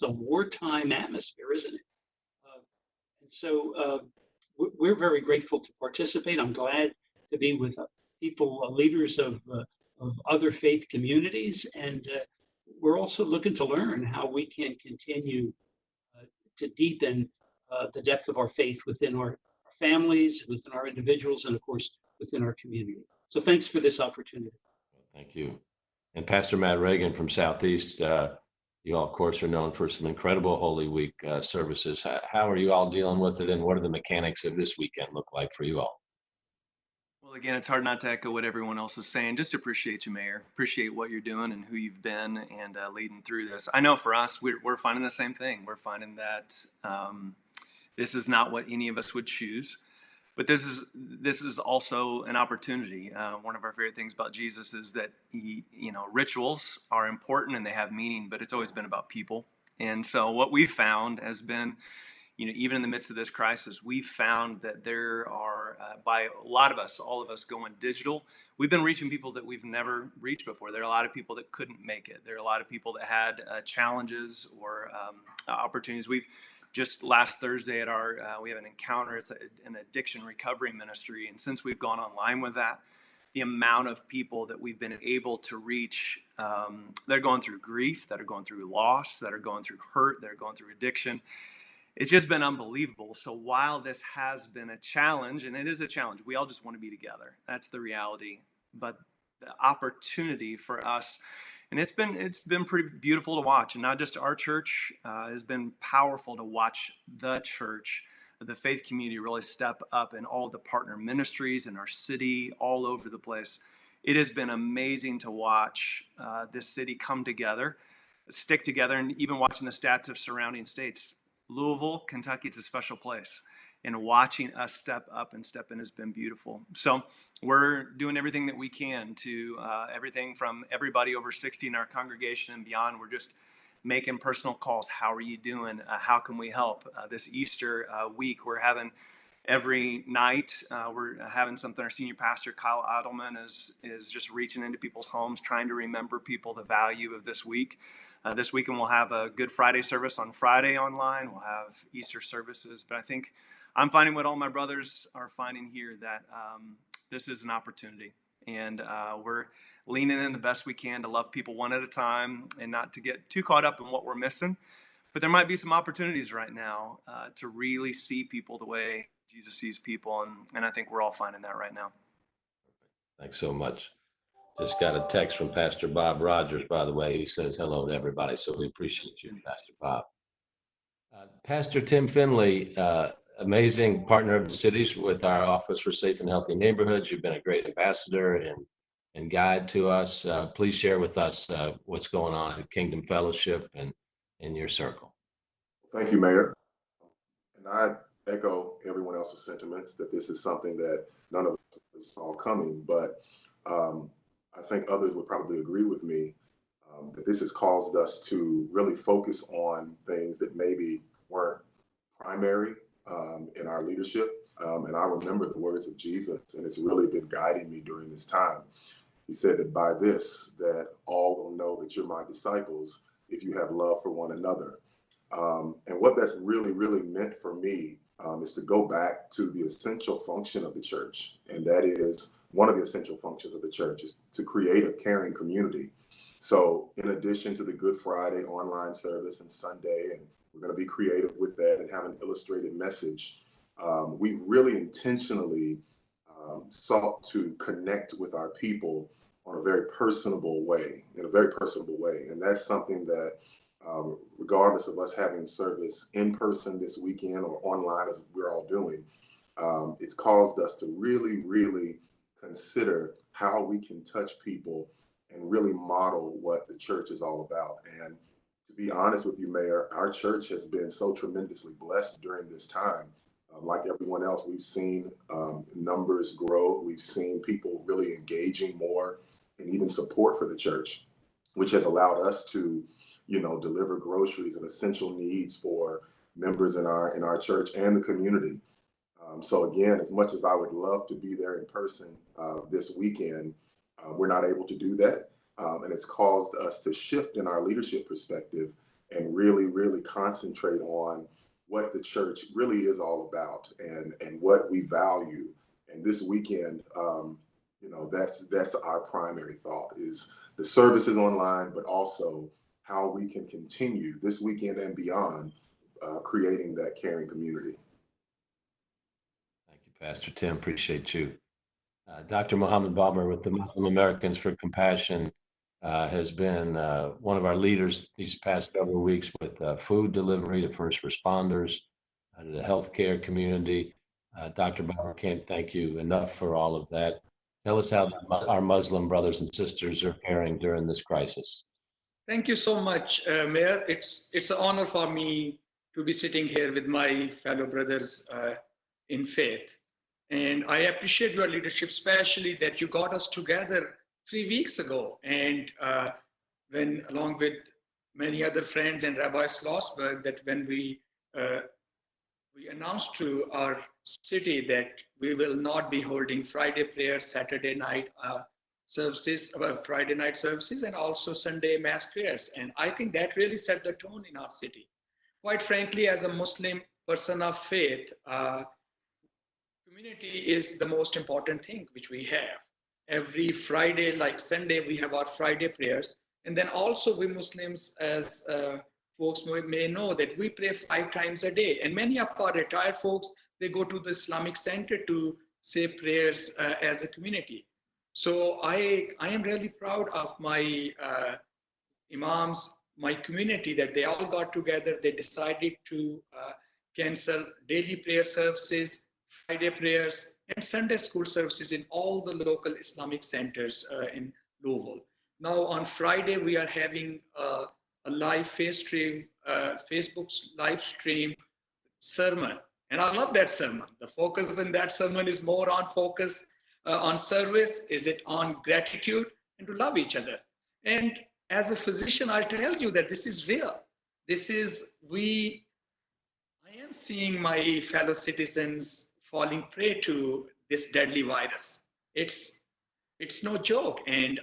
It's a wartime atmosphere, isn't it? And so we're very grateful to participate. I'm glad to be with people, leaders of other faith communities, and we're also looking to learn how we can continue uh, to deepen the depth of our faith within our families, within our individuals, and of course, within our community. So thanks for this opportunity. Thank you. And Pastor Matt Reagan from Southeast, you all, of course, are known for some incredible Holy Week services. How are you all dealing with it, and what are the mechanics of this weekend look like for you all? Well, again, it's hard not to echo what everyone else is saying. Just appreciate you, Mayor. Appreciate what you're doing and who you've been and leading through this. I know for us, we're finding the same thing. We're finding that this is not what any of us would choose, but this is also an opportunity. One of our favorite things about Jesus is that rituals are important and they have meaning, but it's always been about people. And so what we found has been, even in the midst of this crisis, we found that there are, by a lot of us, all of us going digital, we've been reaching people that we've never reached before. There are a lot of people that couldn't make it. There are a lot of people that had challenges or opportunities. We've just last Thursday at we have an encounter. It's an addiction recovery ministry. And since we've gone online with that, the amount of people that we've been able to reach, that are going through grief, that are going through loss, that are going through hurt, that are going through addiction, it's just been unbelievable. So while this has been a challenge, and it is a challenge, we all just want to be together. That's the reality. But the opportunity for us, and it's been pretty beautiful to watch, and not just our church, has been powerful to watch the church, the faith community really step up in all the partner ministries in our city, all over the place. It has been amazing to watch this city come together, stick together, and even watching the stats of surrounding states. Louisville, Kentucky, it's a special place. And watching us step up and step in has been beautiful. So we're doing everything that we can to everything from everybody over 60 in our congregation and beyond. We're just making personal calls. How are you doing? How can we help? This Easter week, we're having every night, we're having something. Our senior pastor, Kyle Adelman, is just reaching into people's homes, trying to remember people the value of this week. This weekend, we'll have a Good Friday service on Friday online. We'll have Easter services. But I think I'm finding what all my brothers are finding here, that this is an opportunity. And we're leaning in the best we can to love people one at a time and not to get too caught up in what we're missing. But there might be some opportunities right now to really see people the way Jesus sees people. And I think we're all finding that right now. Thanks so much. Just got a text from Pastor Bob Rogers, by the way, who says hello to everybody. So we appreciate you, Pastor Bob. Pastor Tim Finley, amazing partner of the cities with our Office for Safe and Healthy Neighborhoods. You've been a great ambassador and guide to us. Please share with us what's going on at Kingdom Fellowship and in your circle. Thank you, Mayor. And I echo everyone else's sentiments that this is something that none of us saw coming, but I think others would probably agree with me that this has caused us to really focus on things that maybe weren't primary in our leadership. And I remember the words of Jesus, and it's really been guiding me during this time. He said that by this, that all will know that you're my disciples if you have love for one another. And what that's really, really meant for me is to go back to the essential function of the church. And that is one of the essential functions of the church is to create a caring community. So in addition to the Good Friday online service and Sunday, and we're going to be creative with that and have an illustrated message, we really intentionally sought to connect with our people on a very personable way, in a very personable way. And that's something that regardless of us having service in person this weekend or online, as we're all doing, it's caused us to really, really consider how we can touch people and really model what the church is all about. And to be honest with you, Mayor, our church has been so tremendously blessed during this time. Like everyone else, we've seen numbers grow. We've seen people really engaging more and even support for the church, which has allowed us to deliver groceries and essential needs for members in our church and the community. So again, as much as I would love to be there in person this weekend, we're not able to do that. And it's caused us to shift in our leadership perspective and really, really concentrate on what the church really is all about and what we value. And this weekend, that's our primary thought is the services online, but also how we can continue this weekend and beyond creating that caring community. Thank you, Pastor Tim. Appreciate you. Dr. Muhammad Barber with the Muslim Americans for Compassion has been one of our leaders these past several weeks with food delivery to first responders, to the healthcare community. Dr. Barber, can't thank you enough for all of that. Tell us how our Muslim brothers and sisters are faring during this crisis. Thank you so much, Mayor. It's an honor for me to be sitting here with my fellow brothers in faith. And I appreciate your leadership, especially that you got us together 3 weeks ago. And when, along with many other friends and Rabbi Schlossberg, that when we announced to our city that we will not be holding Friday prayers, Saturday night services, Friday night services, and also Sunday mass prayers. And I think that really set the tone in our city. Quite frankly, as a Muslim person of faith, community is the most important thing which we have. Every Friday, like Sunday, we have our Friday prayers. And then also we Muslims, as folks may know, that we pray 5 times a day. And many of our retired folks, they go to the Islamic Center to say prayers as a community. So I am really proud of my imams, my community, that they all got together. They decided to cancel daily prayer services, Friday prayers, and Sunday school services in all the local Islamic centers in Louisville. Now on Friday, we are having a live Facebook live stream sermon. And I love that sermon. The focus in that sermon is more on focus on service. Is it on gratitude and to love each other? And as a physician, I'll tell you that this is real. I am seeing my fellow citizens falling prey to this deadly virus. It's no joke. And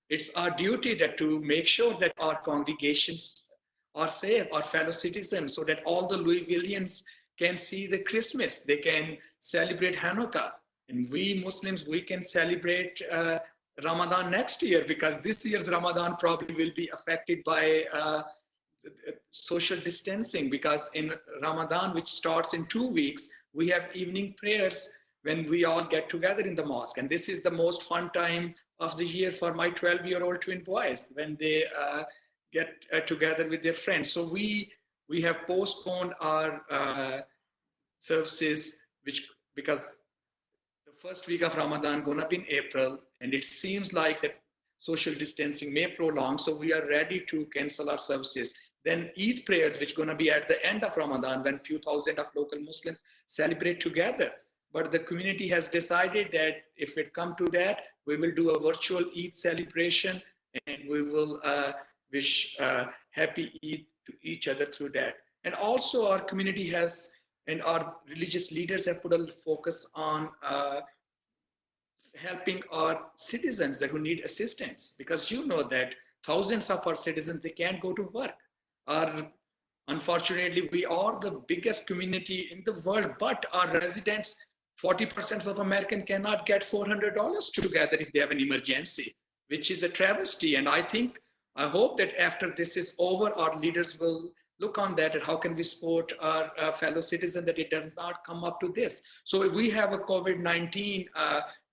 it's our duty to make sure that our congregations are safe, our fellow citizens, so that all the Louisvillians can see the Christmas. They can celebrate Hanukkah. And we Muslims, we can celebrate Ramadan next year, because this year's Ramadan probably will be affected by social distancing, because in Ramadan, which starts in 2 weeks, we have evening prayers when we all get together in the mosque. And this is the most fun time of the year for my 12-year-old twin boys, when they get together with their friends. So we have postponed our services, because the first week of Ramadan gonna be in April, and it seems like that social distancing may prolong, so we are ready to cancel our services. Then Eid prayers, which gonna be at the end of Ramadan, when few thousand of local Muslims celebrate together. But the community has decided that if it come to that, we will do a virtual Eid celebration, and we will wish happy Eid to each other through that. And also our community has, and our religious leaders have put a focus on helping our citizens that who need assistance, because you know that thousands of our citizens, they can't go to work. Unfortunately, we are the biggest community in the world, but our residents, 40% of Americans cannot get $400 together if they have an emergency, which is a travesty. And I hope that after this is over, our leaders will look on that and how can we support our fellow citizens that it does not come up to this. So we have a COVID-19,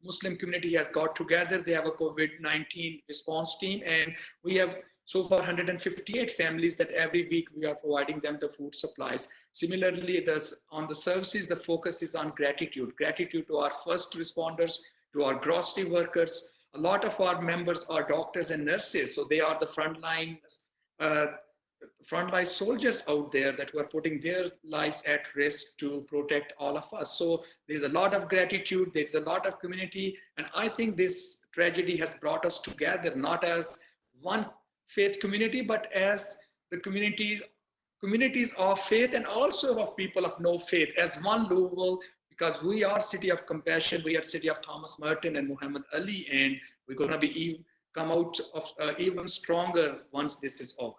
Muslim community has got together. They have a COVID-19 response team, and we have so far 158 families that every week we are providing them the food supplies. Similarly, on the services, the focus is on gratitude to our first responders, to our grocery workers. A lot of our members are doctors and nurses, so they are the frontline soldiers out there that were putting their lives at risk to protect all of us. So there's a lot of gratitude, there's a lot of community, and I think this tragedy has brought us together, not as one faith community, but as the communities of faith and also of people of no faith, as one Louisville, because we are city of compassion, we are city of Thomas Merton and Muhammad Ali, and we're gonna come out of even stronger once this is over.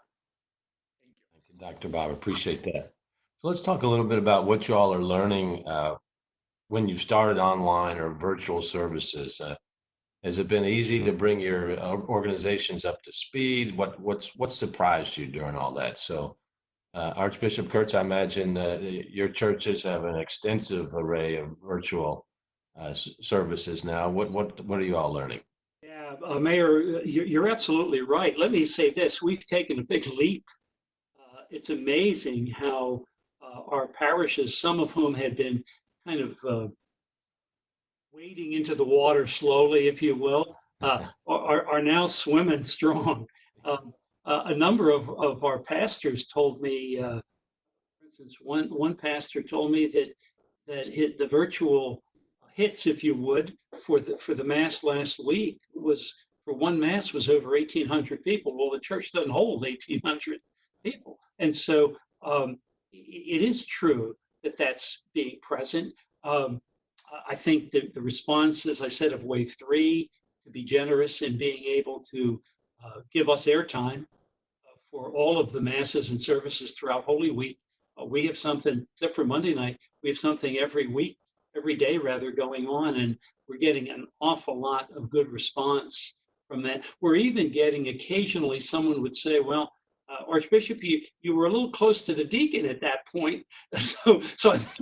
Dr. Bob. Appreciate that. So let's talk a little bit about what you all are learning when you started online or virtual services. Has it been easy to bring your organizations up to speed? What surprised you during all that? So, Archbishop Kurtz, I imagine your churches have an extensive array of virtual services now. What are you all learning? Yeah, Mayor, you're absolutely right. Let me say this: we've taken a big leap. It's amazing how our parishes, some of whom had been kind of wading into the water slowly, if you will, are now swimming strong. A number of our pastors told me, for instance, one pastor told me that the virtual hits, if you would, for the mass last week was for one mass was over 1,800 people. Well, the church doesn't hold 1,800 people, and so it is true that that's being present. Um, I think that the response, as I said, of wave three, to be generous in being able to give us airtime for all of the masses and services throughout Holy Week. We have something, except for Monday night, we have something every week, every day rather, going on, and we're getting an awful lot of good response from that. We're even getting occasionally someone would say, well, Archbishop, you were a little close to the deacon at that point. So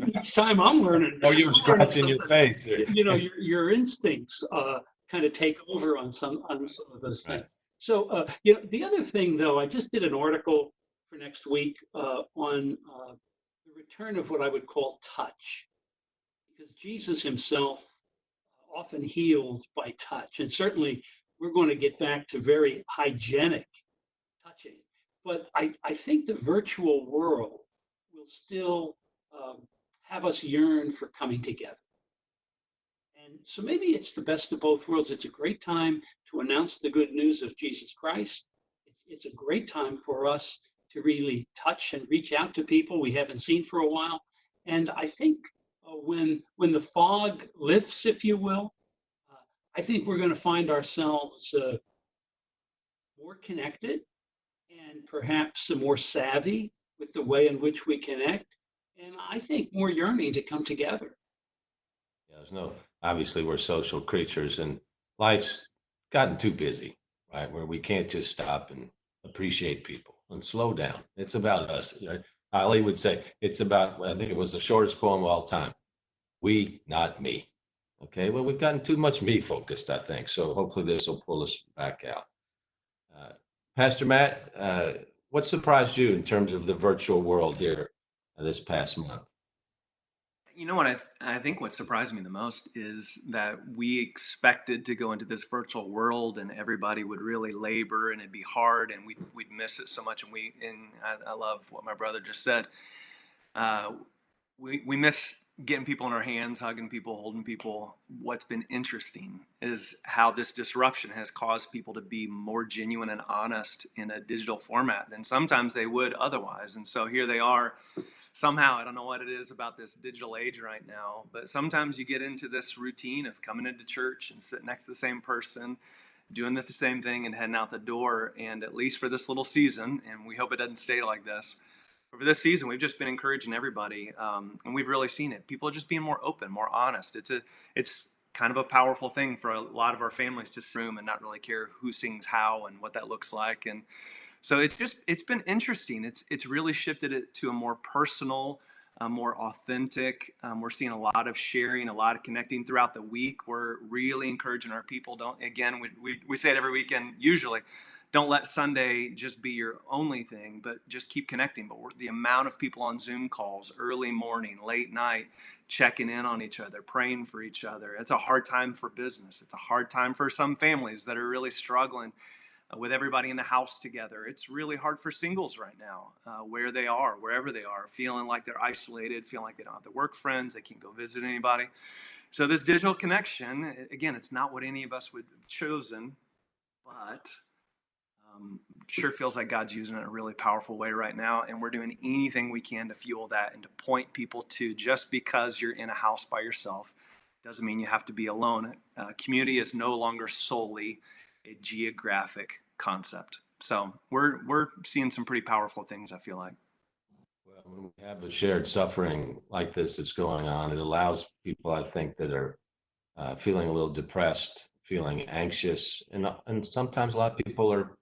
each time I'm learning. Oh, you were scratching your face. You know, your instincts kind of take over on some of those things. Right. So, you know, the other thing, though, I just did an article for next week on the return of what I would call touch, because Jesus himself often healed by touch. And certainly we're going to get back to very hygienic touching. But I think the virtual world will still have us yearn for coming together. And so maybe it's the best of both worlds. It's a great time to announce the good news of Jesus Christ. It's a great time for us to really touch and reach out to people we haven't seen for a while. And I think when the fog lifts, if you will, I think we're going to find ourselves more connected and perhaps more savvy with the way in which we connect. And I think more yearning to come together. Yeah, there's no, obviously we're social creatures and life's gotten too busy, right? Where we can't just stop and appreciate people and slow down. It's about us. Right? Ali would say it's about, I think it was the shortest poem of all time. We, not me. Okay, well, we've gotten too much me focused, I think. So hopefully this will pull us back out. Pastor Matt, what surprised you in terms of the virtual world here this past month? You know what I think what surprised me the most is that we expected to go into this virtual world and everybody would really labor and it'd be hard and we'd miss it so much. And I love what my brother just said. We miss getting people in our hands, hugging people, holding people. What's been interesting is how this disruption has caused people to be more genuine and honest in a digital format than sometimes they would otherwise. And so here they are. Somehow, I don't know what it is about this digital age right now, but sometimes you get into this routine of coming into church and sitting next to the same person, doing the same thing and heading out the door. And at least for this little season, and we hope it doesn't stay like this, over this season, we've just been encouraging everybody, and we've really seen it. People are just being more open, more honest. It's kind of a powerful thing for a lot of our families to sit in a room and not really care who sings how and what that looks like. And so it's been interesting. It's really shifted it to a more personal, more authentic. We're seeing a lot of sharing, a lot of connecting throughout the week. We're really encouraging our people. We say it every weekend usually. Don't let Sunday just be your only thing, but just keep connecting. But the amount of people on Zoom calls, early morning, late night, checking in on each other, praying for each other. It's a hard time for business. It's a hard time for some families that are really struggling with everybody in the house together. It's really hard for singles right now, where they are, wherever they are, feeling like they're isolated, feeling like they don't have their work friends, they can't go visit anybody. So this digital connection, again, it's not what any of us would have chosen, but sure feels like God's using it in a really powerful way right now, and we're doing anything we can to fuel that and to point people to, just because you're in a house by yourself doesn't mean you have to be alone. Community is no longer solely a geographic concept. So we're seeing some pretty powerful things, I feel like. When we have a shared suffering like this that's going on, it allows people, I think, that are feeling a little depressed, feeling anxious, and sometimes a lot of people are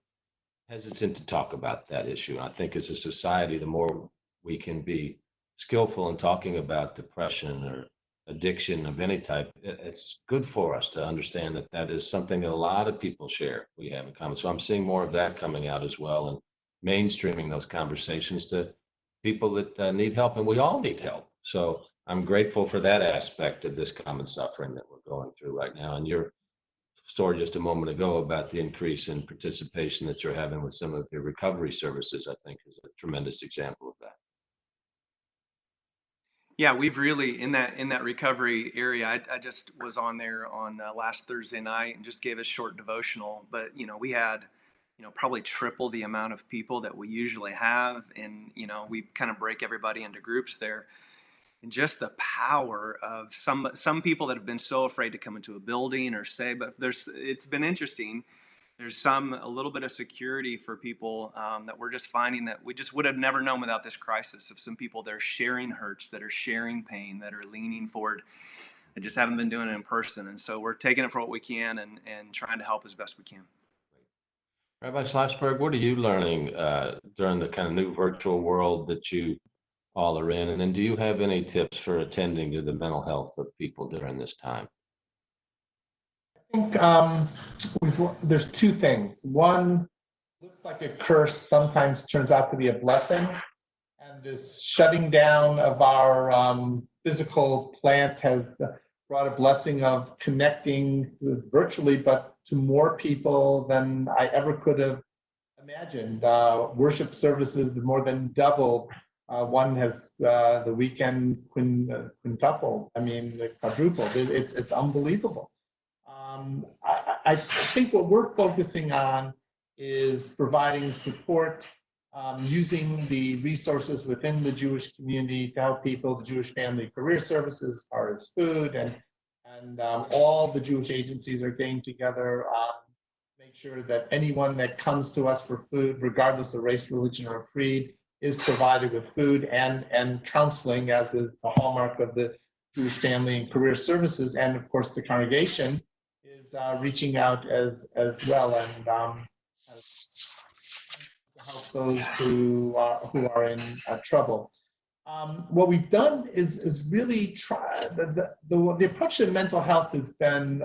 hesitant to talk about that issue. I think as a society, the more we can be skillful in talking about depression or addiction of any type, it's good for us to understand that that is something that a lot of people share, we have in common. So I'm seeing more of that coming out as well, and mainstreaming those conversations to people that need help, and we all need help. So I'm grateful for that aspect of this common suffering that we're going through right now. And your story just a moment ago about the increase in participation that you're having with some of your recovery services, I think is a tremendous example of that. Yeah, we've really in that recovery area. I just was on there on last Thursday night and just gave a short devotional. But we had probably triple the amount of people that we usually have, and we kind of break everybody into groups there. And just the power of some people that have been so afraid to come into a building or say, but it's been interesting. There's a little bit of security for people that we're just finding that we just would have never known without this crisis, of some people that are sharing hurts, that are sharing pain, that are leaning forward, that just haven't been doing it in person. And so we're taking it for what we can and trying to help as best we can. Rabbi Schlossberg, what are you learning during the kind of new virtual world that you all are in? And then do you have any tips for attending to the mental health of people during this time? I think there's two things. One, looks like a curse sometimes turns out to be a blessing. And this shutting down of our physical plant has brought a blessing of connecting virtually, but to more people than I ever could have imagined. Worship services more than doubled. One has the weekend quintupled. I mean, quadrupled. It's unbelievable. I think what we're focusing on is providing support, using the resources within the Jewish community to help people, the Jewish Family Career Services, as far as food, and all the Jewish agencies are getting together, make sure that anyone that comes to us for food, regardless of race, religion, or creed, is provided with food and counseling, as is the hallmark of the Jewish Family and Career Services. And of course, the congregation is reaching out as well, and help those who are in trouble. What we've done is really try the approach to mental health has been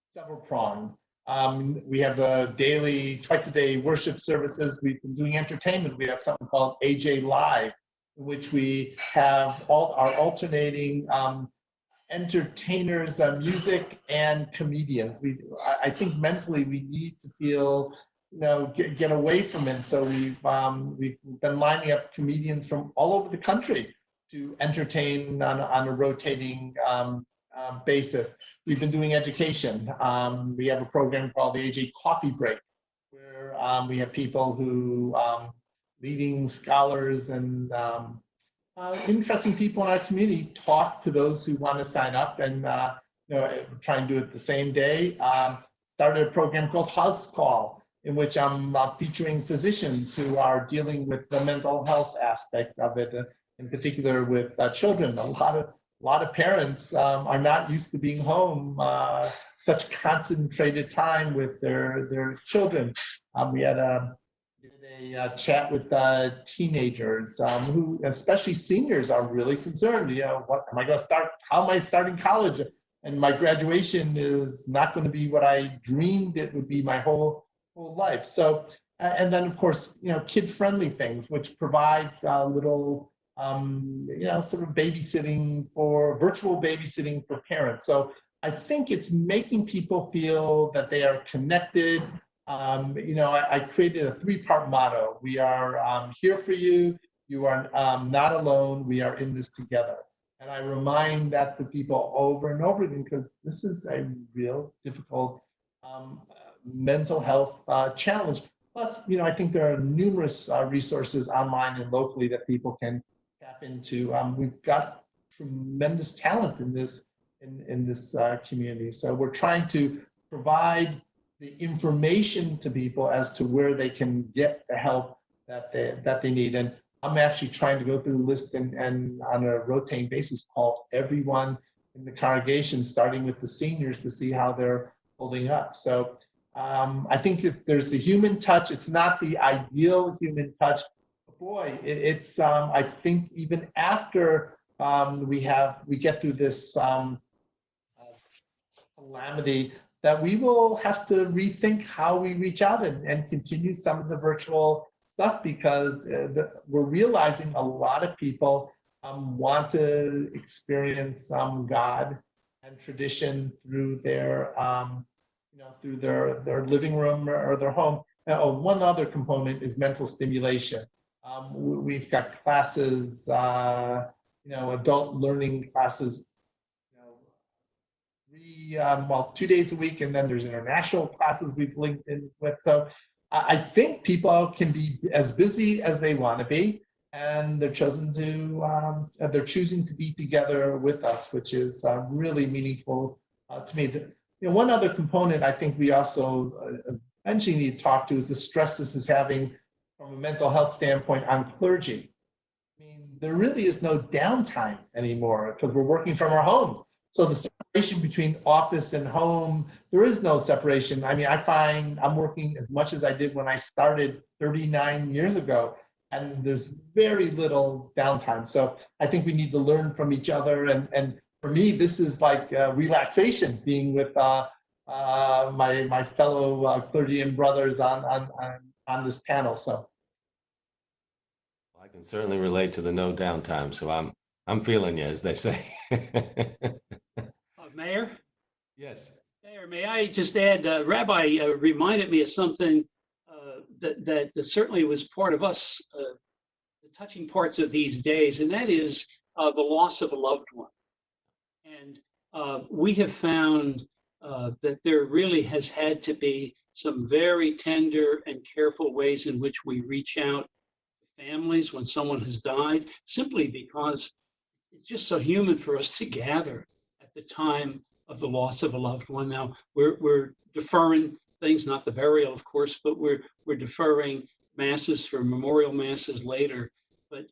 several pronged. We have the daily, twice a day worship services. We've been doing entertainment. We have something called AJ Live, in which we have all our alternating entertainers, music, and comedians. I think mentally we need to feel, get away from it. So we've been lining up comedians from all over the country to entertain on a rotating basis. We've been doing education. We have a program called the AJ Coffee Break, where we have people who, leading scholars and interesting people in our community, talk to those who want to sign up, and try and do it the same day. Started a program called House Call, in which I'm featuring physicians who are dealing with the mental health aspect of it, in particular with children. A lot of parents are not used to being home such concentrated time with their children. We had a chat with teenagers who, especially seniors, are really concerned. What am I going to start? How am I starting college? And my graduation is not going to be what I dreamed it would be my whole life. So, and then of course, kid-friendly things, which provides a little, sort of virtual babysitting for parents. So I think it's making people feel that they are connected. I created a 3-part motto. We are here for you. You are not alone. We are in this together. And I remind that to people over and over again, because this is a real difficult mental health challenge. Plus, I think there are numerous resources online and locally that people can tap into. We've got tremendous talent in this community. So we're trying to provide the information to people as to where they can get the help that they need. And I'm actually trying to go through the list and on a rotating basis, call everyone in the congregation, starting with the seniors, to see how they're holding up. So I think that there's the human touch. It's not the ideal human touch. Boy, it's I think even after we get through this calamity, that we will have to rethink how we reach out and continue some of the virtual stuff, because we're realizing a lot of people want to experience God and tradition through their through their living room or their home. One other component is mental stimulation. We've got classes, adult learning classes, 2 days a week, and then there's international classes we've linked in with. So I think people can be as busy as they want to be, and they're choosing to be together with us, which is really meaningful to me. One other component I think we also eventually need to talk to is the stress this is having from a mental health standpoint on clergy. I mean, there really is no downtime anymore because we're working from our homes. So the separation between office and home, there is no separation. I mean, I find I'm working as much as I did when I started 39 years ago, and there's very little downtime. So I think we need to learn from each other. And for me, this is like relaxation, being with my fellow clergy and brothers on this panel. So I can certainly relate to the no downtime. So I'm feeling you, as they say. Mayor? Yes. Mayor, may I just add, Rabbi reminded me of something that certainly was part of us, the touching parts of these days, and that is the loss of a loved one. And we have found that there really has had to be some very tender and careful ways in which we reach out to families when someone has died, simply because it's just so human for us to gather at the time of the loss of a loved one. Now we're deferring things, not the burial, of course, but we're deferring masses for memorial masses later. But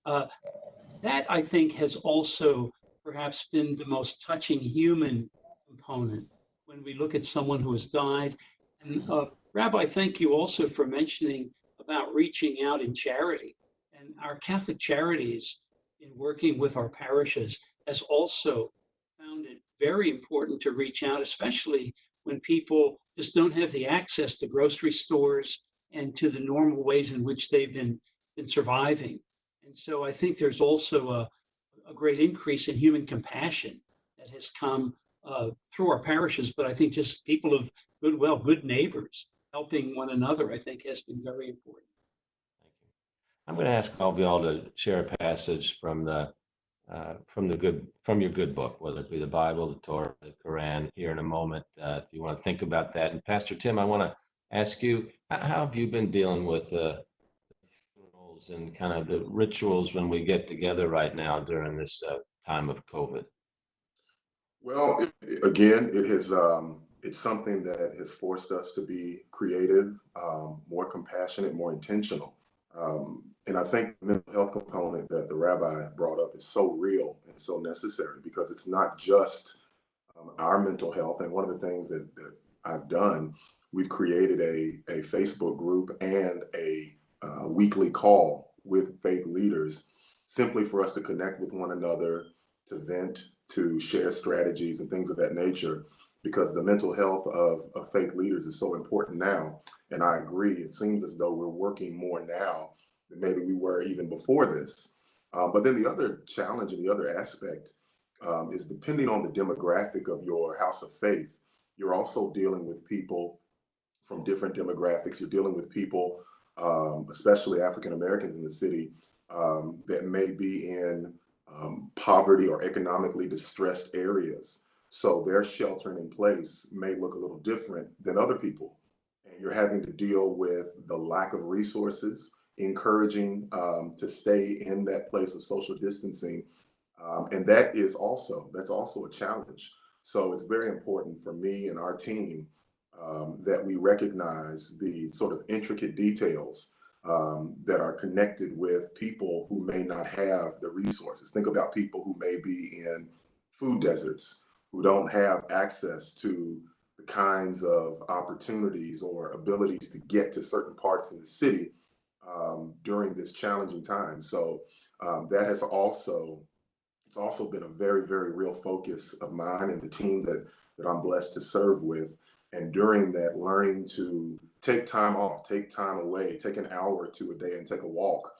that, I think, has also perhaps been the most touching human component when we look at someone who has died. And Rabbi, thank you also for mentioning about reaching out in charity. And our Catholic Charities, in working with our parishes, has also found it very important to reach out, especially when people just don't have the access to grocery stores and to the normal ways in which they've been surviving. And so I think there's also a great increase in human compassion that has come through our parishes. But I think just people of goodwill, good neighbors, helping one another, I think has been very important. Thank you. I'm going to ask all of y'all to share a passage from your good book, whether it be the Bible, the Torah, the Quran, here in a moment, if you want to think about that. And Pastor Tim, I want to ask you, how have you been dealing with funerals and kind of the rituals when we get together right now during this time of COVID? Well, again, it has it's something that has forced us to be creative, more compassionate, more intentional. And I think the mental health component that the rabbi brought up is so real and so necessary, because it's not just our mental health. And one of the things that I've done, we've created a Facebook group and a weekly call with faith leaders, simply for us to connect with one another, to vent, to share strategies and things of that nature, because the mental health of faith leaders is so important now. And I agree, it seems as though we're working more now than maybe we were even before this. But then the other challenge and the other aspect is, depending on the demographic of your house of faith, you're also dealing with people from different demographics. You're dealing with people, especially African Americans in the city, that may be in poverty or economically distressed areas. So their sheltering in place may look a little different than other people. And you're having to deal with the lack of resources, encouraging to stay in that place of social distancing. And that's also a challenge. So it's very important for me and our team that we recognize the sort of intricate details that are connected with people who may not have the resources. Think about people who may be in food deserts, who don't have access to the kinds of opportunities or abilities to get to certain parts in the city during this challenging time. So that has also, it's also been a very, very real focus of mine and the team that I'm blessed to serve with. And during that, learning to take time off, take time away, take an hour or two a day and take a walk,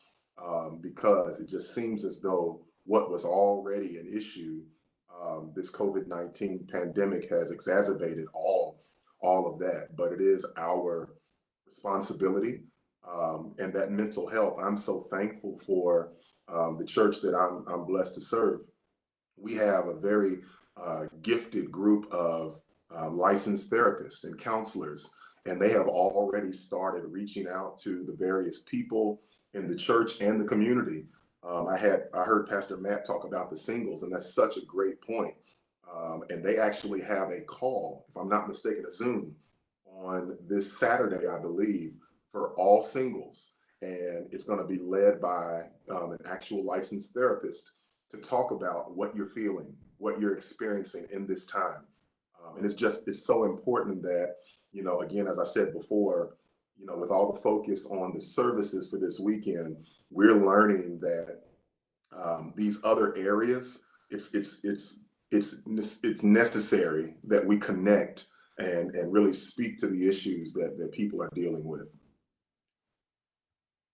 because it just seems as though what was already an issue, this COVID-19 pandemic has exacerbated all of that. But it is our responsibility, and that mental health. I'm so thankful for the church that I'm blessed to serve. We have a very gifted group of licensed therapists and counselors, and they have already started reaching out to the various people in the church and the community. I heard Pastor Matt talk about the singles, and that's such a great point. And they actually have a call, if I'm not mistaken, a Zoom on this Saturday, I believe, for all singles. And it's going to be led by an actual licensed therapist to talk about what you're feeling, what you're experiencing in this time. And it's so important that, again, as I said before, with all the focus on the services for this weekend, we're learning that these other areas, it's necessary that we connect and really speak to the issues that people are dealing with.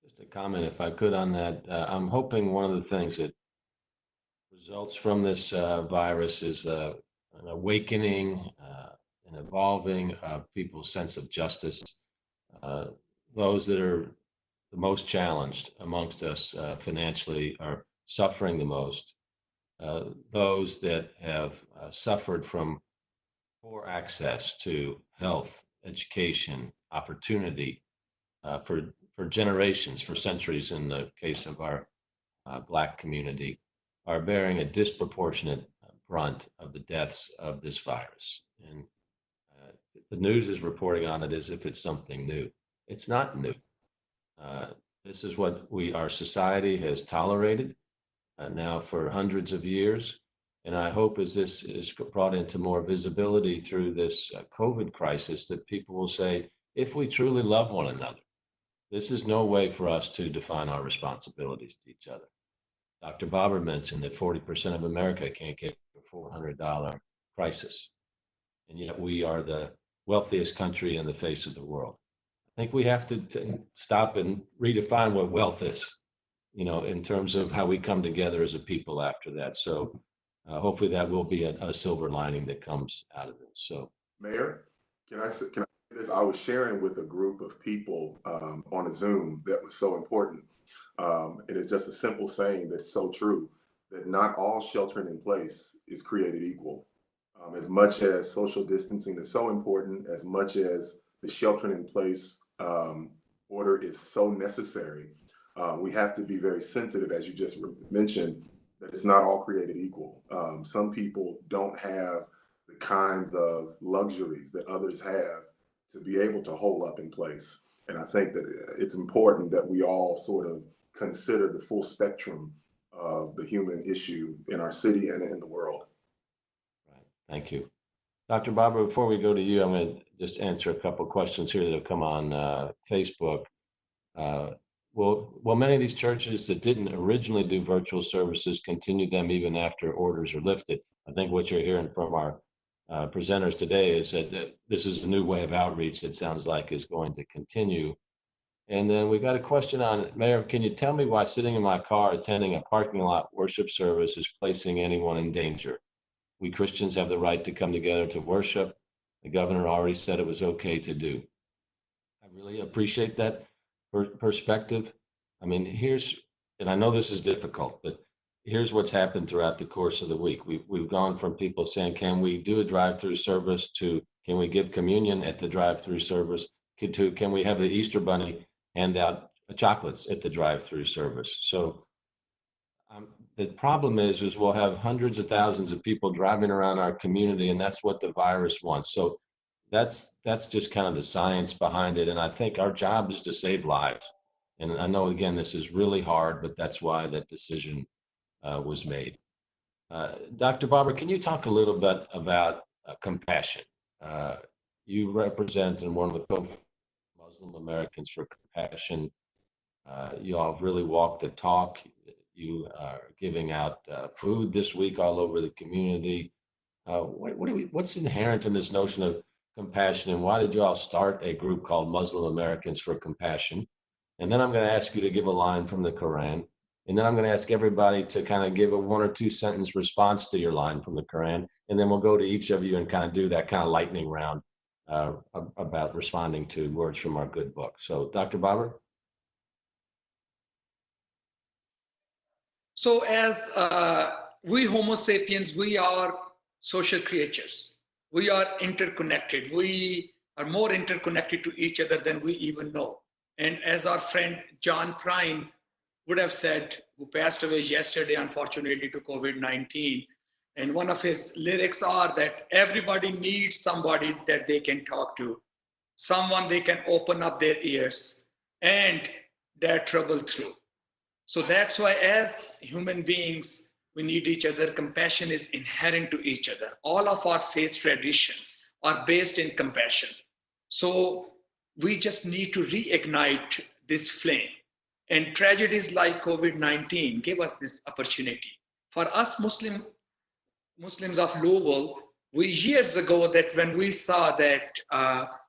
Just a comment, if I could, on that. I'm hoping one of the things that results from this virus is an awakening, an evolving of people's sense of justice. Those that are the most challenged amongst us financially are suffering the most. Those that have suffered from poor access to health, education, opportunity for generations, for centuries in the case of our Black community, are bearing a disproportionate brunt of the deaths of this virus. And the news is reporting on it as if it's something new. It's not new. This is what our society has tolerated now for hundreds of years. And I hope as this is brought into more visibility through this COVID crisis, that people will say, if we truly love one another, this is no way for us to define our responsibilities to each other. Dr. Bobber mentioned that 40% of America can't get a $400 crisis. And yet we are the wealthiest country in the face of the world. I think we have to stop and redefine what wealth is, in terms of how we come together as a people after that. So hopefully that will be a silver lining that comes out of this. So, Mayor, can I say this? I was sharing with a group of people on a Zoom that was so important. It is just a simple saying that's so true, that not all sheltering in place is created equal. As much as social distancing is so important, as much as the sheltering in place order is so necessary, we have to be very sensitive, as you just mentioned, that it's not all created equal. Some people don't have the kinds of luxuries that others have to be able to hold up in place. And I think that it's important that we all sort of consider the full spectrum of the human issue in our city and in the world. right. Thank you. Dr. Barber, before we go to you, I'm going to just answer a couple of questions here that have come on Facebook. Will many of these churches that didn't originally do virtual services continue them even after orders are lifted? I think what you're hearing from our presenters today is that this is a new way of outreach that sounds like is going to continue. And then we got a question on, Mayor, can you tell me why sitting in my car attending a parking lot worship service is placing anyone in danger? We Christians have the right to come together to worship. The governor already said it was okay to do. I really appreciate that perspective. I mean, and I know this is difficult, but here's what's happened throughout the course of the week. We've gone from people saying, can we do a drive-through service, to can we give communion at the drive-through service, to can we have the Easter Bunny hand out chocolates at the drive-through service. So the problem is we'll have hundreds of thousands of people driving around our community, and that's what the virus wants. So that's just kind of the science behind it. And I think our job is to save lives. And I know, again, this is really hard, but that's why that decision was made. Dr. Barber, can you talk a little bit about compassion? You represent and one of the Muslim Americans for Compassion. You all really walk the talk. You are giving out food this week all over the community. What's inherent in this notion of compassion, and why did you all start a group called Muslim Americans for Compassion? And then I'm going to ask you to give a line from the Quran. And then I'm going to ask everybody to kind of give a 1 or 2 sentence response to your line from the Quran. And then we'll go to each of you and kind of do that kind of lightning round about responding to words from our good book. So, Dr. Barber? So as we Homo sapiens, we are social creatures. We are interconnected. We are more interconnected to each other than we even know. And as our friend John Prine would have said, who passed away yesterday, unfortunately, to COVID-19, and one of his lyrics are that everybody needs somebody that they can talk to, someone they can open up their ears and their trouble through. So that's why as human beings, we need each other. Compassion is inherent to each other. All of our faith traditions are based in compassion. So we just need to reignite this flame. And tragedies like COVID-19 give us this opportunity. For us Muslims of Louisville, we years ago that when we saw that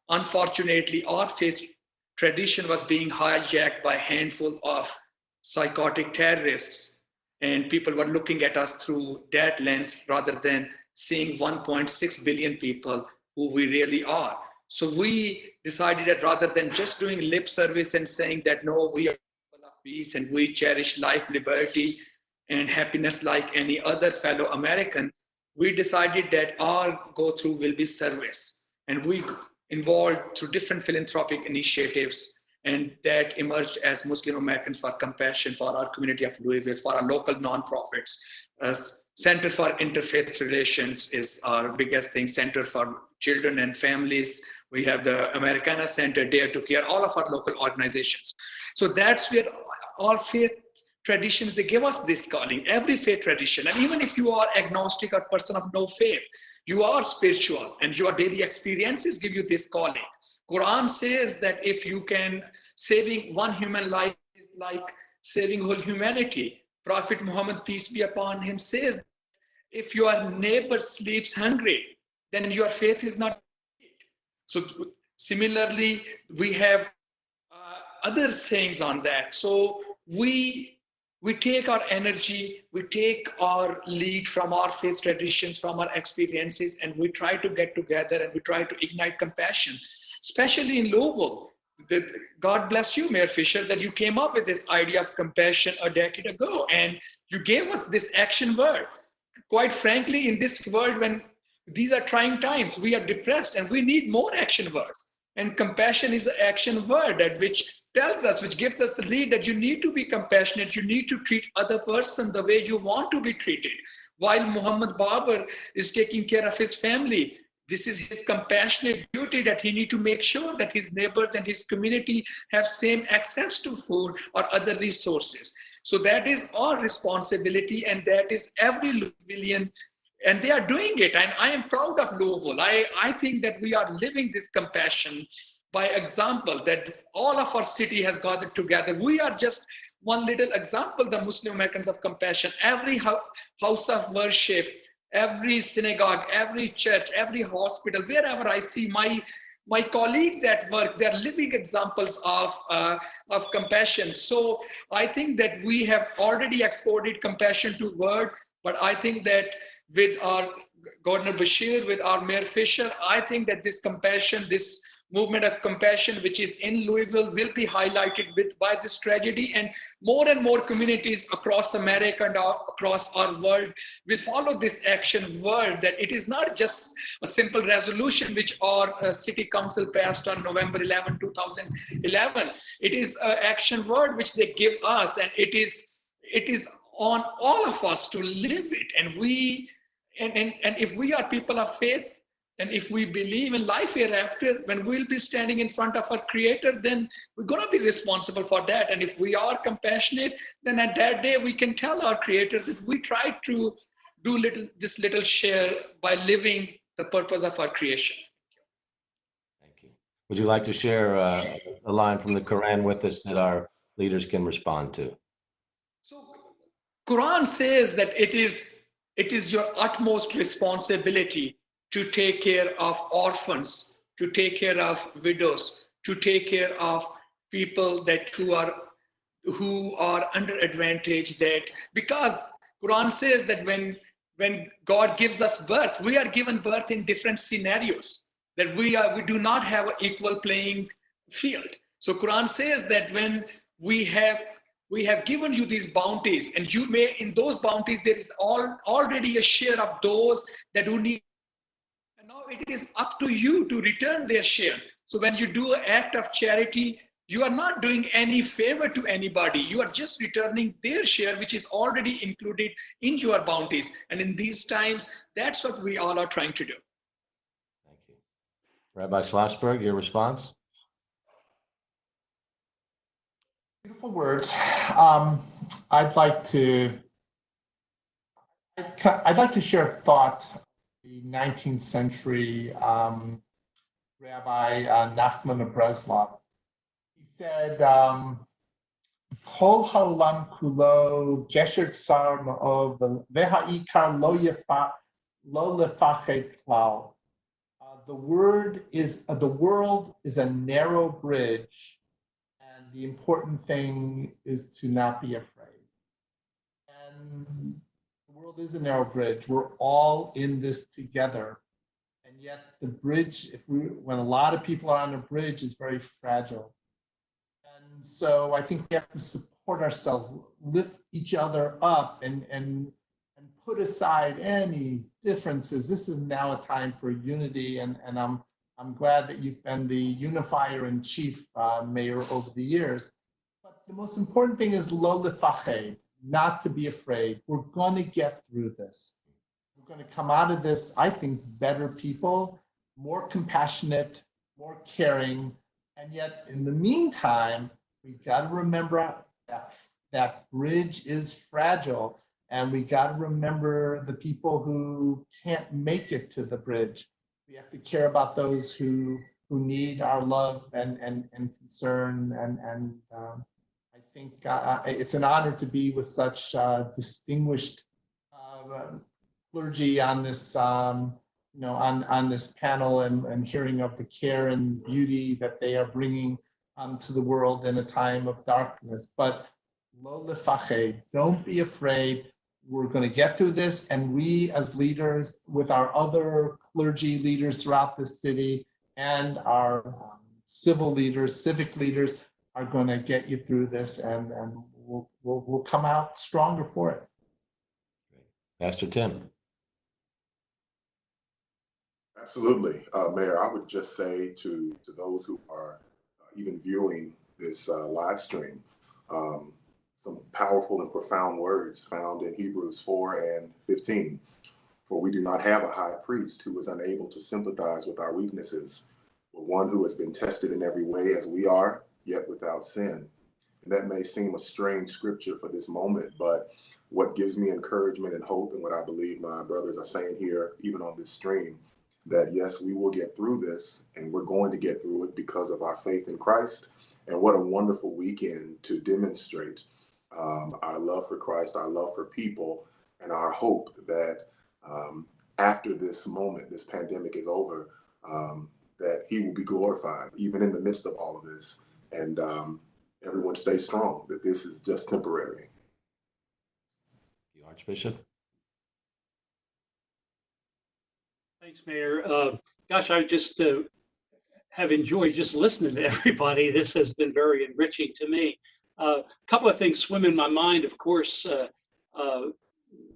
unfortunately our faith tradition was being hijacked by a handful of psychotic terrorists, and people were looking at us through that lens rather than seeing 1.6 billion people who we really are. So we decided that rather than just doing lip service and saying that, no, we are people of peace and we cherish life, liberty, and happiness like any other fellow American, we decided that our go-through will be service. And we involved through different philanthropic initiatives, and that emerged as Muslim Americans for Compassion for our community of Louisville, for our local nonprofits. Center for Interfaith Relations is our biggest thing, Center for Children and Families. We have the Americana Center, Dare to Care, all of our local organizations. So that's where our faith traditions, they give us this calling, every faith tradition. And even if you are agnostic or person of no faith, you are spiritual and your daily experiences give you this calling. Quran says that if you can, saving one human life is like saving whole humanity. Prophet Muhammad, peace be upon him, says, if your neighbor sleeps hungry, then your faith is not. So similarly, we have other sayings on that. So we take our energy, we take our lead from our faith traditions, from our experiences, and we try to get together and we try to ignite compassion, especially in Louisville. God bless you, Mayor Fischer, that you came up with this idea of compassion a decade ago, and you gave us this action word. Quite frankly, in this world, when these are trying times, we are depressed and we need more action words. And compassion is an action word that which tells us, which gives us a lead that you need to be compassionate. You need to treat other person the way you want to be treated. While Muhammad Barber is taking care of his family, this is his compassionate duty that he need to make sure that his neighbors and his community have same access to food or other resources. So that is our responsibility, and that is every Louisvillian, and they are doing it. And I am proud of Louisville. I think that we are living this compassion by example, that all of our city has gathered together. We are just one little example, the Muslim Americans of Compassion. Every house of worship, every synagogue, every church, every hospital, wherever I see my colleagues at work, they're living examples of compassion. So I think that we have already exported compassion to world, but I think that with our Governor Bashir, with our Mayor Fischer, I think that this compassion, this movement of compassion, which is in Louisville, will be highlighted by this tragedy, and more communities across America and across our world will follow this action word, that it is not just a simple resolution which our city council passed on November 11, 2011. It is an action word which they give us, and it is on all of us to live it. And if we are people of faith, And if we believe in life hereafter, when we'll be standing in front of our Creator, then we're going to be responsible for that. And if we are compassionate, then at that day we can tell our Creator that we tried to do this little share by living the purpose of our creation. Thank you. Would you like to share a line from the Quran with us that our leaders can respond to? So Quran says that it is your utmost responsibility to take care of orphans, to take care of widows, to take care of people that who are underadvantaged. That because Quran says that when God gives us birth, we are given birth in different scenarios, that we do not have an equal playing field. So Quran says that when we have given you these bounties, and you may, in those bounties, there is already a share of those that who need. And now it is up to you to return their share. So when you do an act of charity, you are not doing any favor to anybody. You are just returning their share, which is already included in your bounties. And in these times, that's what we all are trying to do. Thank you. Rabbi Schlossberg, your response? Beautiful words. I'd like to share a thought. The 19th century Rabbi Nachman of Breslov. He said, "Kol haolam kulo gesher tsar ma'ov v'ha'ikar lo lefachet klal." The world is a narrow bridge, and the important thing is to not be afraid. And the world is a narrow bridge. We're all in this together. And yet the bridge, when a lot of people are on a bridge, is very fragile. And so I think we have to support ourselves, lift each other up, and put aside any differences. This is now a time for unity, and I'm glad that you've been the unifier in chief, Mayor, over the years. But the most important thing is lo lefached, not to be afraid. We're going to get through this. We're going to come out of this, I think, better people, more compassionate, more caring. And yet, in the meantime, we got to remember that bridge is fragile. And we got to remember the people who can't make it to the bridge. We have to care about those who need our love and concern. And I think it's an honor to be with such distinguished clergy on this, on this panel, and hearing of the care and beauty that they are bringing to the world in a time of darkness. But lo lefached, don't be afraid. We're going to get through this, and we as leaders, with our other clergy leaders throughout the city and our civil leaders, civic leaders, are going to get you through this, and we'll come out stronger for it. Pastor Tim. Absolutely, Mayor. I would just say to those who are even viewing this live stream, some powerful and profound words found in Hebrews 4:15. For we do not have a high priest who is unable to sympathize with our weaknesses, but one who has been tested in every way as we are, yet without sin. And that may seem a strange scripture for this moment, but what gives me encouragement and hope, and what I believe my brothers are saying here, even on this stream, that yes, we will get through this, and we're going to get through it because of our faith in Christ. And what a wonderful weekend to demonstrate our love for Christ, our love for people, and our hope that after this moment, this pandemic is over, that he will be glorified, even in the midst of all of this. And everyone stay strong, that this is just temporary. The Archbishop. Thanks, Mayor. Gosh, I just have enjoyed just listening to everybody. This has been very enriching to me. A couple of things swim in my mind. Of course,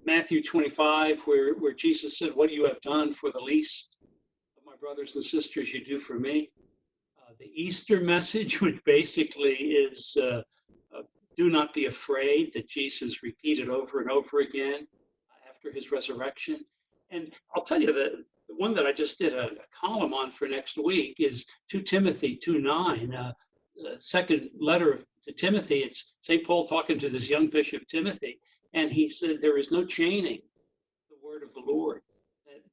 Matthew 25, where Jesus said, "What you have done for the least of my brothers and sisters, you do for me." The Easter message, which basically is do not be afraid, that Jesus repeated over and over again after his resurrection. And I'll tell you that the one that I just did a column on for next week is 2 Timothy 2:9, second letter to Timothy. It's St. Paul talking to this young bishop Timothy, and he said there is no chaining the word of the Lord.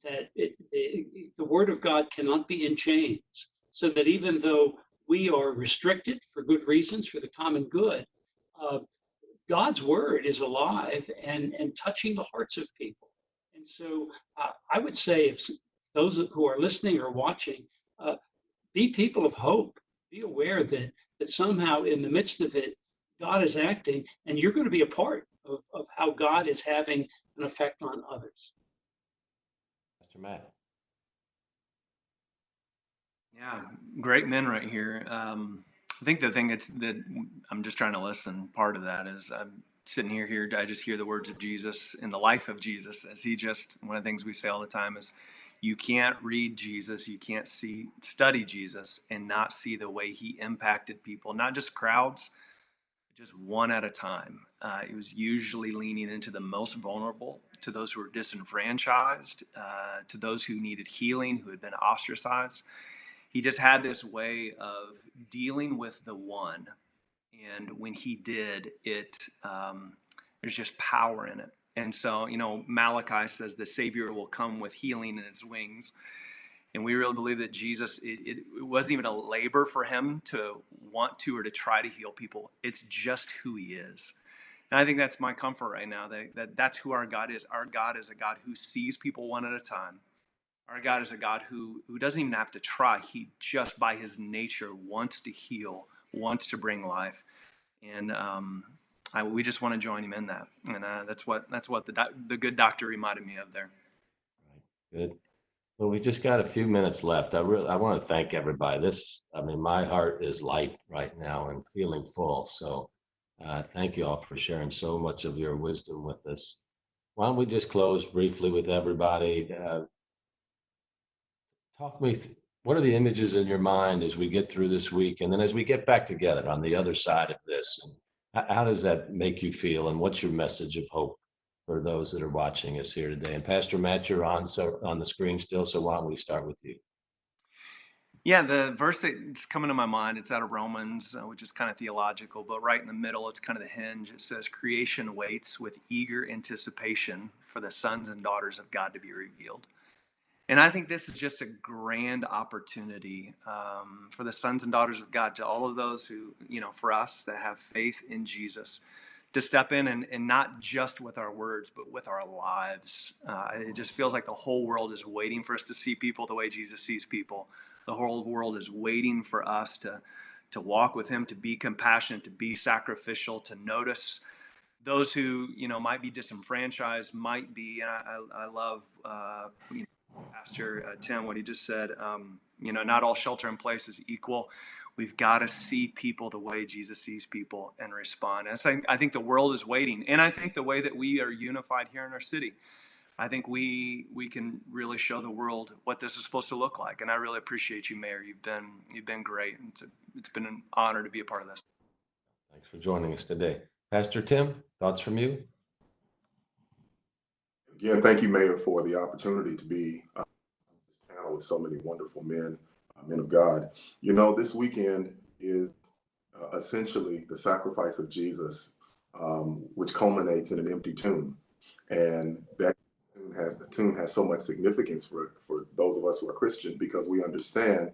The word of God cannot be in chains, so that even though we are restricted for good reasons, for the common good, God's word is alive and touching the hearts of people. And so I would say if those who are listening or watching, be people of hope. Be aware that somehow in the midst of it, God is acting, and you're going to be a part of how God is having an effect on others. Pastor Matt. Yeah, great men right here. I think the thing that I'm just trying to listen, part of that is I'm sitting here, I just hear the words of Jesus in the life of Jesus, as he just, one of the things we say all the time is, you can't read Jesus, you can't study Jesus and not see the way he impacted people, not just crowds, just one at a time. It was usually leaning into the most vulnerable, to those who were disenfranchised, to those who needed healing, who had been ostracized. He just had this way of dealing with the one. And when he did it, there's just power in it. And so, Malachi says the Savior will come with healing in his wings. And we really believe that Jesus, it wasn't even a labor for him to want to or to try to heal people. It's just who he is. And I think that's my comfort right now, that's who our God is. Our God is a God who sees people one at a time. Our God is a God who doesn't even have to try. He just by his nature wants to heal, wants to bring life. And we just want to join him in that. And that's what the good doctor reminded me of there. Right. Good. Well, we just got a few minutes left. I want to thank everybody. My heart is light right now and feeling full. So thank you all for sharing so much of your wisdom with us. Why don't we just close briefly with everybody? Talk me, what are the images in your mind as we get through this week? And then as we get back together on the other side of this, and how does that make you feel? And what's your message of hope for those that are watching us here today? And Pastor Matt, you're on the screen still, so why don't we start with you? Yeah, the verse that's coming to my mind, it's out of Romans, which is kind of theological, but right in the middle, it's kind of the hinge. It says, creation waits with eager anticipation for the sons and daughters of God to be revealed. And I think this is just a grand opportunity for the sons and daughters of God, to all of those who, for us that have faith in Jesus, to step in and not just with our words, but with our lives. It just feels like the whole world is waiting for us to see people the way Jesus sees people. The whole world is waiting for us to walk with him, to be compassionate, to be sacrificial, to notice those who, might be disenfranchised, might be, I love, Pastor Tim, what he just said, not all shelter in place is equal. We've got to see people the way Jesus sees people and respond. And so I think the world is waiting. And I think the way that we are unified here in our city, I think we can really show the world what this is supposed to look like. And I really appreciate you, Mayor. You've been great. It's been an honor to be a part of this. Thanks for joining us today. Pastor Tim, thoughts from you? Again, thank you, Mayor, for the opportunity to be on this panel with so many wonderful men of God. This weekend is essentially the sacrifice of Jesus, which culminates in an empty tomb. And that tomb has so much significance for those of us who are Christian, because we understand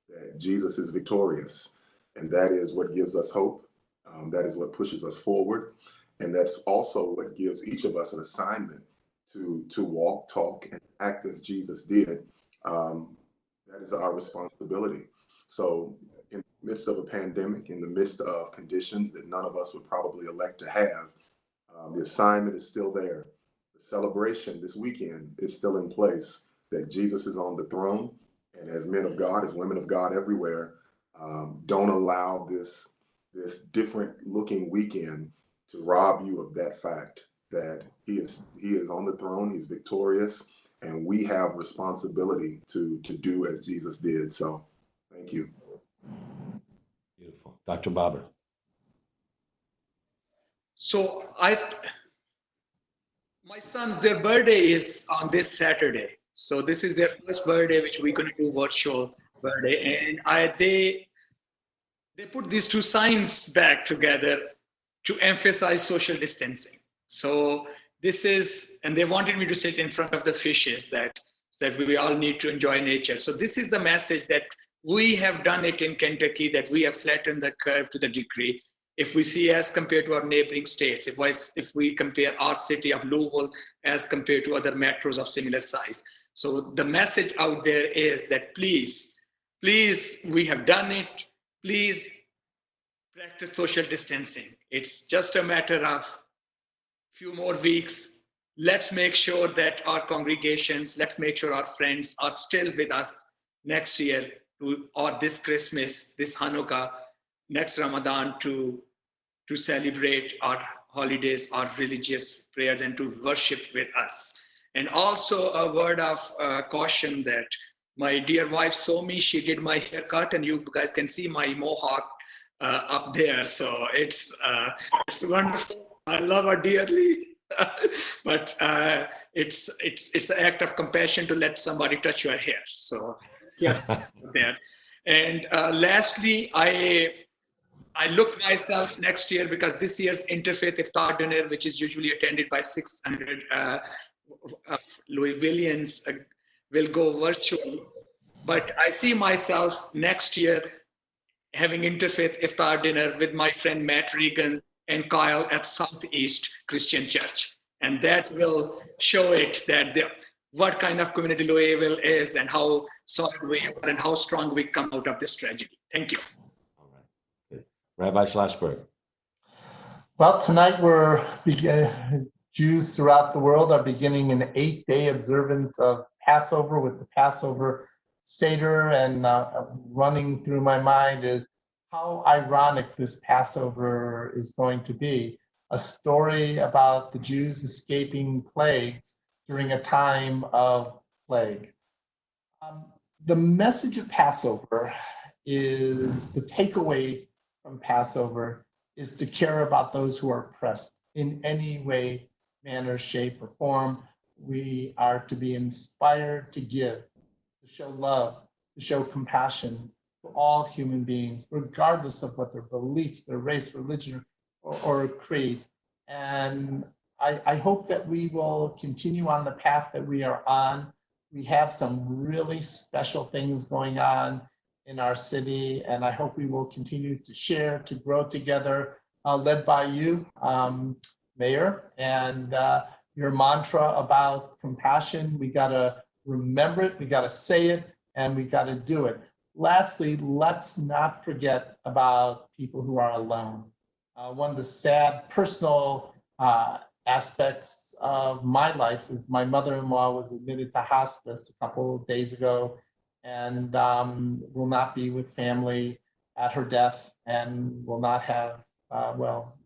that Jesus is victorious. And that is what gives us hope. That is what pushes us forward. And that's also what gives each of us an assignment to walk, talk, and act as Jesus did. That is our responsibility. So in the midst of a pandemic, in the midst of conditions that none of us would probably elect to have, the assignment is still there. The celebration this weekend is still in place, that Jesus is on the throne. And as men of God, as women of God everywhere, don't allow this different looking weekend to rob you of that fact, that he is on the throne, he's victorious, and we have responsibility to do as Jesus did. So thank you. Beautiful. Dr. Bobber. So my sons, their birthday is on this Saturday. So this is their first birthday, which we're going to do virtual birthday. And they put these two signs back together to emphasize social distancing. So this is, and they wanted me to sit in front of the fishes that we all need to enjoy nature. So this is the message that we have done it in Kentucky, that we have flattened the curve to the degree. If we see as compared to our neighboring states, if we compare our city of Louisville as compared to other metros of similar size. So the message out there is that please, we have done it. Please practice social distancing. It's just a matter of few more weeks. Let's make sure that our congregations, let's make sure our friends are still with us next year or this Christmas, this Hanukkah, next Ramadan to celebrate our holidays, our religious prayers, and to worship with us. And also a word of caution that my dear wife saw me, she did my haircut, and you guys can see my mohawk up there. So it's wonderful. I love her dearly. But it's an act of compassion to let somebody touch your hair. So yeah, that. And lastly, I look myself next year, because this year's Interfaith Iftar Dinner, which is usually attended by 600 Louisvillians, will go virtual. But I see myself next year having Interfaith Iftar Dinner with my friend Matt Regan and Kyle at Southeast Christian Church. And that will show it that what kind of community Louisville is and how solid we are and how strong we come out of this tragedy. Thank you. All right. Good. Rabbi Schlossberg. Well, tonight Jews throughout the world are beginning an 8-day observance of Passover with the Passover Seder, and running through my mind is how ironic this Passover is going to be. A story about the Jews escaping plagues during a time of plague. The message of Passover is, the takeaway from Passover is to care about those who are oppressed in any way, manner, shape, or form. We are to be inspired to give, to show love, to show compassion to all human beings, regardless of what their beliefs, their race, religion, or creed. And I hope that we will continue on the path that we are on. We have some really special things going on in our city, and I hope we will continue to share, to grow together, led by you, Mayor, and your mantra about compassion. We gotta remember it, we gotta say it, and we gotta do it. Lastly, let's not forget about people who are alone. One of the sad personal aspects of my life is my mother-in-law was admitted to hospice a couple of days ago, and will not be with family at her death, and will not have,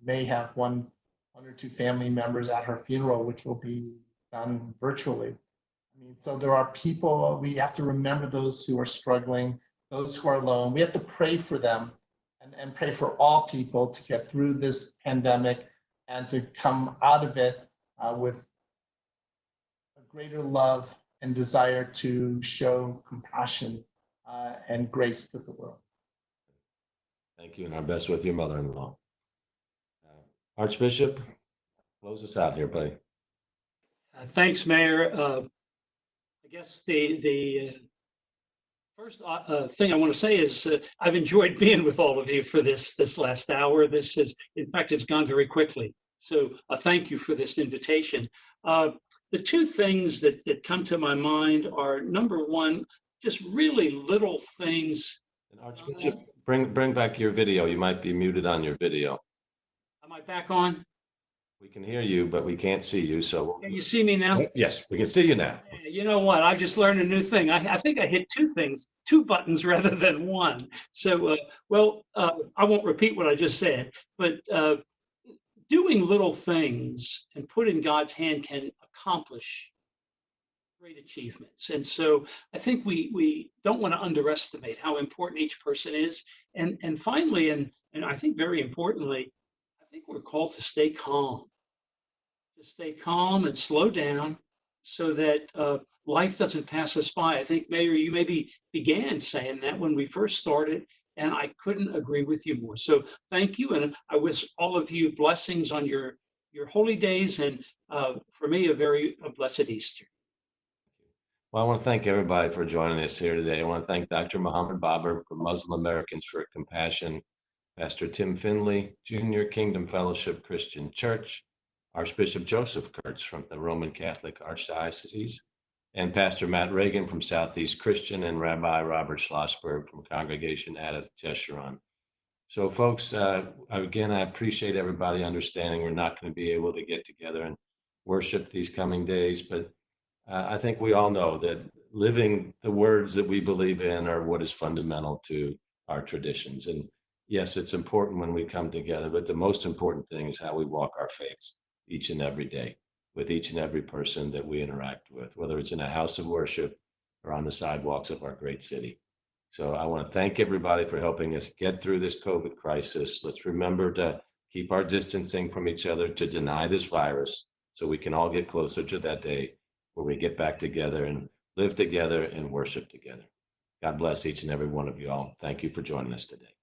may have one or two family members at her funeral, which will be done virtually. I mean, so there are people, we have to remember those who are struggling, those who are alone. We have to pray for them and pray for all people to get through this pandemic and to come out of it with a greater love and desire to show compassion and grace to the world. Thank you, and our best with your mother-in-law. Archbishop, close us out here, buddy. Thanks, Mayor. I guess the first thing I want to say is I've enjoyed being with all of you for this last hour. This is, in fact, it's gone very quickly. So thank you for this invitation. The two things that come to my mind are, number one, just really little things. And Archbishop, bring back your video. You might be muted on your video. Am I back on? We can hear you, but we can't see you. So Can you see me now? Yes, we can see you now. You know what? I've just learned a new thing. I think I hit two buttons rather than one. So, I won't repeat what I just said, but doing little things and put in God's hand can accomplish great achievements. And so I think we don't want to underestimate how important each person is. And finally, and I think very importantly, I think we're called to stay calm and slow down so that life doesn't pass us by. I think, Mayor, you maybe began saying that when we first started, and I couldn't agree with you more. So thank you, and I wish all of you blessings on your holy days, and for me, a blessed Easter. Well, I want to thank everybody for joining us here today. I want to thank Dr. Muhammad Babar from Muslim Americans for Compassion, Pastor Tim Finley, Junior Kingdom Fellowship Christian Church, Archbishop Joseph Kurtz from the Roman Catholic Archdiocese, and Pastor Matt Reagan from Southeast Christian, and Rabbi Robert Schlossberg from Congregation Adath Jeshurun. So folks, again, I appreciate everybody understanding we're not going to be able to get together and worship these coming days, but I think we all know that living the words that we believe in are what is fundamental to our traditions. And yes, it's important when we come together, but the most important thing is how we walk our faiths each and every day with each and every person that we interact with, whether it's in a house of worship or on the sidewalks of our great city. So I want to thank everybody for helping us get through this COVID crisis. Let's remember to keep our distancing from each other, to deny this virus, so we can all get closer to that day where we get back together and live together and worship together. God bless each and every one of you all. Thank you for joining us today.